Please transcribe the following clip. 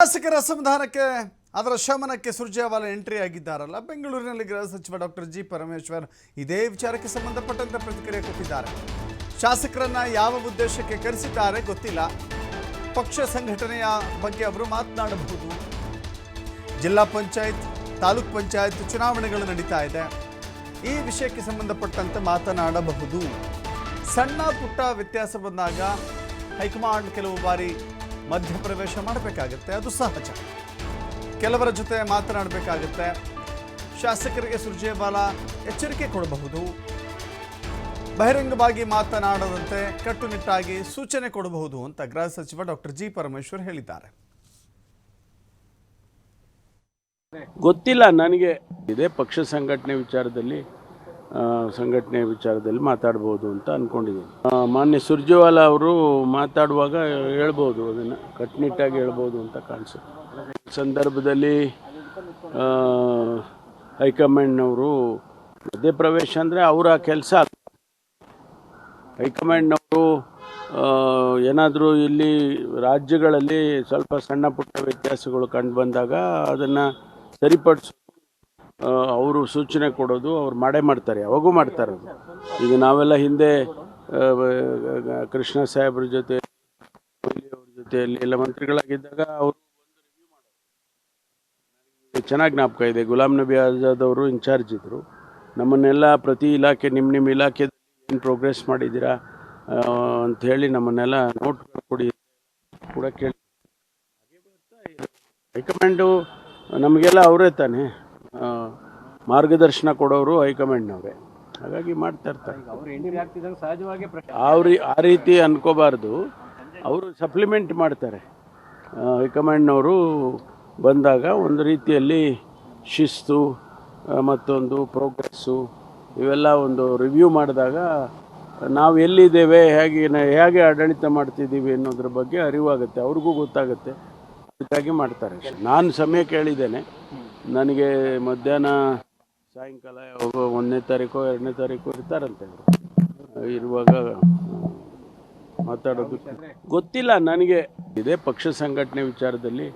ಶಾಸಕರ ಅಸಮಾಧಾನಕ್ಕೆ ಅದರ ಶಮನಕ್ಕೆ ಸುರ್ಜೇವಾಲಾ ಎಂಟ್ರಿ ಆಗಿದ್ದಾರಲ್ಲ. ಬೆಂಗಳೂರಿನಲ್ಲಿ ಗೃಹ ಸಚಿವ ಡಾಕ್ಟರ್ ಜಿ ಪರಮೇಶ್ವರ್ ಇದೇ ವಿಚಾರಕ್ಕೆ ಸಂಬಂಧಪಟ್ಟಂತೆ ಪ್ರತಿಕ್ರಿಯೆ ಕೊಟ್ಟಿದ್ದಾರೆ. ಶಾಸಕರನ್ನ ಯಾವ ಉದ್ದೇಶಕ್ಕೆ ಕರೆಸಿದ್ದಾರೆ ಗೊತ್ತಿಲ್ಲ. ಪಕ್ಷ ಸಂಘಟನೆಯ ಬಗ್ಗೆ ಅವರು ಮಾತನಾಡಬಹುದು. ಜಿಲ್ಲಾ ಪಂಚಾಯತ್, ತಾಲೂಕ್ ಪಂಚಾಯತ್ ಚುನಾವಣೆಗಳು ನಡೀತಾ ಇದೆ. ಈ ವಿಷಯಕ್ಕೆ ಸಂಬಂಧಪಟ್ಟಂತೆ ಮಾತನಾಡಬಹುದು. ಸಣ್ಣ ಪುಟ್ಟ ವ್ಯತ್ಯಾಸ ಬಂದಾಗ ಹೈಕಮಾಂಡ್ ಕೆಲವು ಬಾರಿ ಮಧ್ಯಪ್ರವೇಶ ಮಾಡಬೇಕಾಗುತ್ತೆ, ಅದು ಸಹಜ. ಕೆಲವರ ಜೊತೆ ಮಾತನಾಡಬೇಕಾಗುತ್ತೆ. ಶಾಸಕರಿಗೆ ಸುರ್ಜೇವಾಲಾ ಎಚ್ಚರಿಕೆ ಕೊಡಬಹುದು. ಬಹಿರಂಗವಾಗಿ ಮಾತನಾಡದಂತೆ ಕಟ್ಟುನಿಟ್ಟಾಗಿ ಸೂಚನೆ ಕೊಡಬಹುದು ಅಂತ ಗೃಹ ಸಚಿವ ಡಾಕ್ಟರ್ ಜಿ ಪರಮೇಶ್ವರ್ ಹೇಳಿದ್ದಾರೆ. ಗೊತ್ತಿಲ್ಲ ನನಗೆ. ಇದೇ ಪಕ್ಷ ಸಂಘಟನೆ ವಿಚಾರದಲ್ಲಿ ಮಾತಾಡ್ಬೋದು ಅಂತ ಅಂದ್ಕೊಂಡಿದ್ದೀನಿ. ಮಾನ್ಯ ಸುರ್ಜೇವಾಲಾ ಅವರು ಮಾತಾಡುವಾಗ ಹೇಳ್ಬೋದು, ಅದನ್ನು ಕಟ್ಟುನಿಟ್ಟಾಗಿ ಹೇಳ್ಬೋದು ಅಂತ ಕಾಣಿಸುತ್ತೆ. ಸಂದರ್ಭದಲ್ಲಿ ಹೈಕಮಾಂಡ್ನವರು ಮಧ್ಯಪ್ರವೇಶ ಅಂದರೆ ಅವರ ಕೆಲಸ. ಹೈಕಮಾಂಡ್ನವರು ಏನಾದರೂ ಇಲ್ಲಿ ರಾಜ್ಯಗಳಲ್ಲಿ ಸ್ವಲ್ಪ ಸಣ್ಣ ಪುಟ್ಟ ವ್ಯತ್ಯಾಸಗಳು ಕಂಡು ಬಂದಾಗ ಅದನ್ನು ಸರಿಪಡಿಸೋದು, ಅವರು ಸೂಚನೆ ಕೊಡೋದು ಅವ್ರು ಮಾಡ್ತಾರೆ, ಯಾವಾಗೂ ಮಾಡ್ತಾರೆ. ಈಗ ನಾವೆಲ್ಲ ಹಿಂದೆ ಕೃಷ್ಣ ಸಾಹೇಬ್ರ ಜೊತೆ, ಅವ್ರ ಜೊತೆಯಲ್ಲಿ ಎಲ್ಲ ಮಂತ್ರಿಗಳಾಗಿದ್ದಾಗ ಅವರು ಚೆನ್ನಾಗಿ ಜ್ಞಾಪಕ ಇದೆ. ಗುಲಾಂ ನಬಿ ಆಜಾದ್ ಅವರು ಇನ್ಚಾರ್ಜ್ ಇದ್ದರು. ನಮ್ಮನ್ನೆಲ್ಲ ಪ್ರತಿ ಇಲಾಖೆ ನಿಮ್ಮ ಇಲಾಖೆದಲ್ಲಿ ಏನು ಪ್ರೋಗ್ರೆಸ್ ಮಾಡಿದ್ದೀರಾ ಅಂಥೇಳಿ ನಮ್ಮನ್ನೆಲ್ಲ ನೋಟ್ಗಳು ಕೊಡಿ ಕೂಡ ಕೇಳಿ. ಹೈಕಮಾಂಡು ನಮಗೆಲ್ಲ ಅವರೇ ತಾನೆ ಮಾರ್ಗದರ್ಶನ ಕೊಡೋರು, ಹೈಕಮಾಂಡ್ನವರೇ. ಹಾಗಾಗಿ ಮಾಡ್ತಾ ಇರ್ತಾರೆ. ಆ ರೀತಿ ಅನ್ಕೋಬಾರ್ದು. ಅವರು ಸಪ್ಲಿಮೆಂಟ್ ಮಾಡ್ತಾರೆ. ಹೈಕಮಾಂಡ್ನವರು ಬಂದಾಗ ಒಂದು ರೀತಿಯಲ್ಲಿ ಶಿಸ್ತು, ಮತ್ತೊಂದು ಪ್ರೋಗ್ರೆಸ್ಸು, ಇವೆಲ್ಲ ಒಂದು ರಿವ್ಯೂ ಮಾಡಿದಾಗ ನಾವು ಎಲ್ಲಿದ್ದೇವೆ, ಹೇಗೆ ಆಡಳಿತ ಮಾಡ್ತಿದ್ದೀವಿ ಅನ್ನೋದ್ರ ಬಗ್ಗೆ ಅರಿವಾಗುತ್ತೆ, ಅವ್ರಿಗೂ ಗೊತ್ತಾಗುತ್ತೆ. ಅದಕ್ಕಾಗಿ ಮಾಡ್ತಾರೆ. ನಾನು ಸಮಯ ಕೇಳಿದ್ದೇನೆ. ನನಗೆ ಮಧ್ಯಾಹ್ನ ಸಾಯಂಕಾಲ 1ನೇ ತಾರೀಕು 2ನೇ ತಾರೀಕು ಇರ್ತಾರಂತೆ. ಅವರು ಇರುವಾಗ ಮಾತಾಡೋದು ಗೊತ್ತಿಲ್ಲ ನನಗೆ. ಇದೇ ಪಕ್ಷ ಸಂಘಟನೆ ವಿಚಾರದಲ್ಲಿ